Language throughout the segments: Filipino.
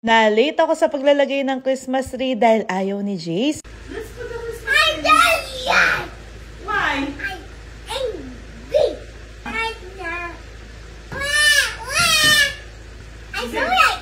Na-late ako sa paglalagay ng Christmas tree dahil ayaw ni Jace. Let's put the Christmas tree. Why? I'm angry. I feel like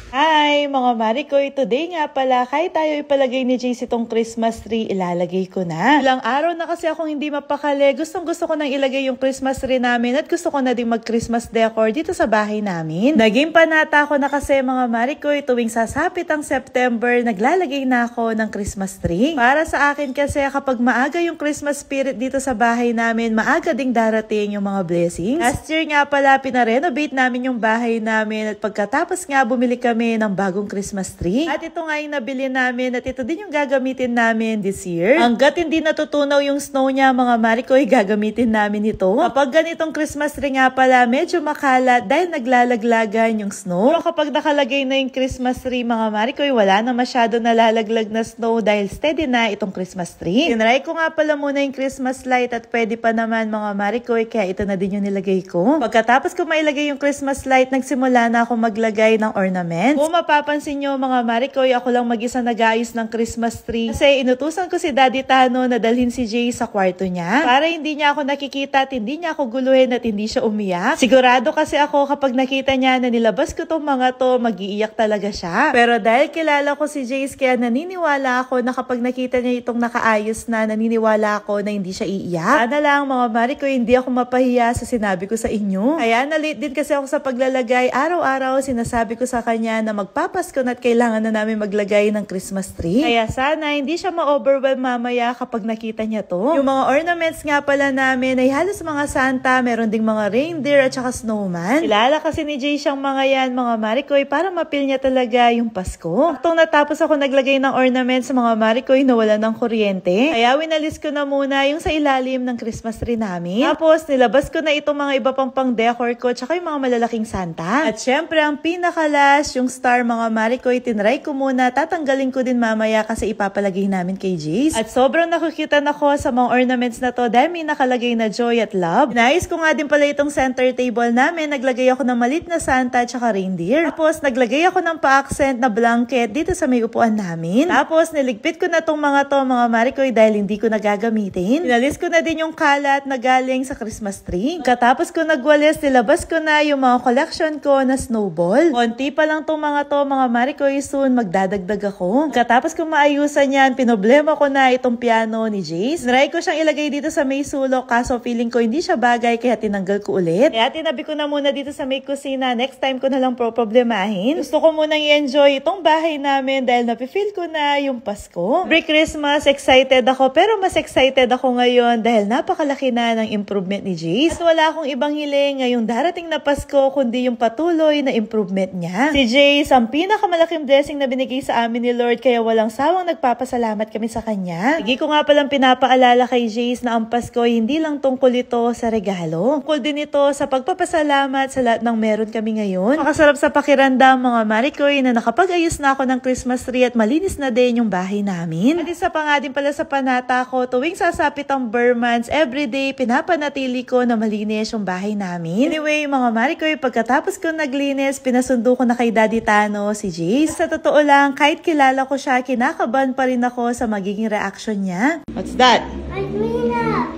Hi mga Marikoy! Today nga pala, kahit tayo ipalagay ni Jace itong Christmas tree, ilalagay ko na. Ilang araw na kasi akong hindi mapakali. Gustong gusto ko nang ilagay yung Christmas tree namin at gusto ko na din mag-Christmas decor dito sa bahay namin. Naging panata ko na kasi mga Marikoy, tuwing sasapit ang September, naglalagay na ako ng Christmas tree. Para sa akin kasi kapag maaga yung Christmas spirit dito sa bahay namin, maaga ding darating yung mga blessings. Last year nga pala, pinarenovate namin yung bahay namin at pagkatapos nga bumili kami ng bagong Christmas tree. At ito nga yung nabili namin at ito din yung gagamitin namin this year. Hanggat hindi natutunaw yung snow niya mga Marikoy, gagamitin namin ito. Kapag ganitong Christmas tree nga pala, medyo makalat dahil naglalaglagan yung snow. Pero kapag nakalagay na yung Christmas tree mga Marikoy, wala na masyado nalalaglag na snow dahil steady na itong Christmas tree. Tinry ko nga pala muna yung Christmas light at pwede pa naman mga Marikoy, kaya ito na din yung nilagay ko. Pagkatapos ko mailagay yung Christmas light, nagsimula na ako maglagay ng ornament. Kung mapapansin nyo mga Marikoy, ako lang mag-isa nag-aayos ng Christmas tree kasi inutusan ko si Daddy Tano na dalhin si Jay sa kwarto niya para hindi niya ako nakikita at hindi niya ako guluhin at hindi siya umiyak. Sigurado kasi ako kapag nakita niya na nilabas ko tong mga to, mag-iiyak talaga siya. Pero dahil kilala ko si Jay, kaya naniniwala ako na kapag nakita niya itong nakaayos na, naniniwala ako na hindi siya iiyak. Sana lang mga Marikoy, hindi ako mapahiya sa sinabi ko sa inyo. Kaya na-late din kasi ako sa paglalagay. Araw-araw sinasabi ko sa kanya na magpapasko na at kailangan na namin maglagay ng Christmas tree. Kaya sana hindi siya ma-overwhelm mamaya kapag nakita niya to. Yung mga ornaments nga pala namin ay halos mga Santa, meron ding mga reindeer at saka snowman. Kilala kasi ni Jay siyang mga yan, mga Marikoy, para mapil niya talaga yung Pasko. Aktong natapos ako naglagay ng ornaments sa mga Marikoy, nawala ng kuryente. Kaya winalis ko na muna yung sa ilalim ng Christmas tree namin. Tapos nilabas ko na itong mga iba pang decor ko tsaka yung mga malalaking Santa. At syempre ang pinakalas, yung star mga Marikoy, tinry ko muna. Tatanggalin ko din mamaya kasi ipapalagay namin kay Jace. At sobrang nakukitan ako sa mga ornaments na to dahil may nakalagay na joy at love. Nais ko nga din pala itong center table namin. Naglagay ako ng malit na Santa at saka reindeer. Tapos naglagay ako ng pa-accent na blanket dito sa may upuan namin. Tapos niligpit ko na tong mga to mga Marikoy dahil hindi ko nagagamitin. Inalis ko na din yung kalat na galing sa Christmas tree. Katapos ko nagwalis, nilabas ko na yung mga collection ko na snowball. Konti pa lang tong mga to mga Marikoy, soon magdadagdag ako. Katapos kong maayusan yan, pinoblema ko na itong piano ni Jace. Try ko siyang ilagay dito sa may sulok kaso feeling ko hindi siya bagay kaya tinanggal ko ulit. Kaya tinabi ko na muna dito sa may kusina. Next time ko na lang problemahin. Gusto ko munang i-enjoy itong bahay namin dahil napifeel ko na yung Pasko. Every Christmas, excited ako pero mas excited ako ngayon dahil napakalaki na ng improvement ni Jace. At wala akong ibang hiling ngayong darating na Pasko kundi yung patuloy na improvement niya. Si Jace, ang pinakamalaking blessing na binigay sa amin ni Lord kaya walang sawang nagpapasalamat kami sa Kanya. Lagi ko nga palang pinapaalala kay Jace na ang Pasko hindi lang tungkol ito sa regalo. Tungkol din ito sa pagpapasalamat sa lahat ng meron kami ngayon. Makasarap sa pakiramdam mga Marikoy na nakapag-ayos na ako ng Christmas tree at malinis na din yung bahay namin. At isa pa nga din pala sa panata ko, tuwing sasapit ang Burmans, everyday pinapanatili ko na malinis yung bahay namin. Anyway mga Marikoy, pagkatapos ko naglinis, pinasundo ko na kay Daddy Tano si Jace. Sa totoo lang, kahit kilala ko siya, kinakabahan pa rin ako sa magiging reaction niya. What's that?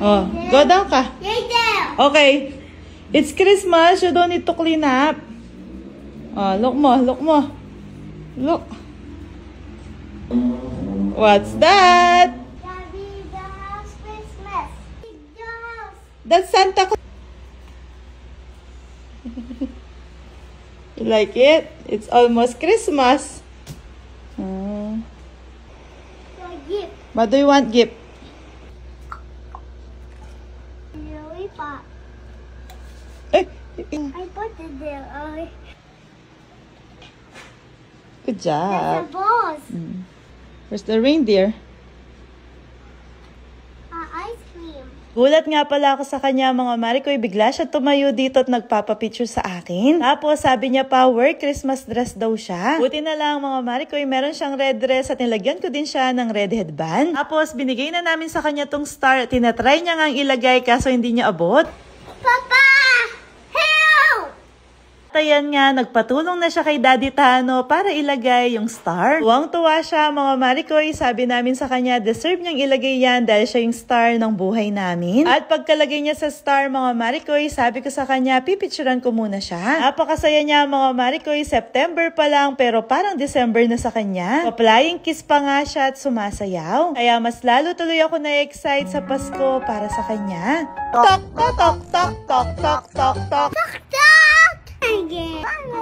Oh, go down ka. Okay. It's Christmas. You don't need to clean up. Oh, look mo. Look. What's that? Daddy, the house Christmas. The house. That's Santa Claus. You like it? It's almost Christmas. What do you want gift? Lollipop. Eh, I put it there. good There's job. a balls. Where's the reindeer? Ice cream. Gulat nga pala ako sa kanya mga Marikoy, bigla siya tumayo dito at nagpapapicture sa akin. Tapos sabi niya pa, wear Christmas dress daw siya. Buti na lang mga Marikoy, meron siyang red dress at nilagyan ko din siya ng red headband. Tapos binigay na namin sa kanya tong star at tinatry niya ngang ilagay kaso hindi niya abot. Papa! Help! Ayan nga, nagpatulong na siya kay Daddy Tano para ilagay yung star. Tuwang-tuwa siya mga Marikoy. Sabi namin sa kanya, deserve niyang ilagay yan dahil siya yung star ng buhay namin. At pagkalagay niya sa star mga Marikoy, sabi ko sa kanya, pipicturan ko muna siya. Napakasaya niya mga Marikoy, September pa lang pero parang December na sa kanya. Pa-flying kiss pa nga siya at sumasayaw. Kaya mas lalo tuloy ako na-excite sa Pasko para sa kanya. Tok, tok, tok, tok, tok, tok, tok, tok. Again.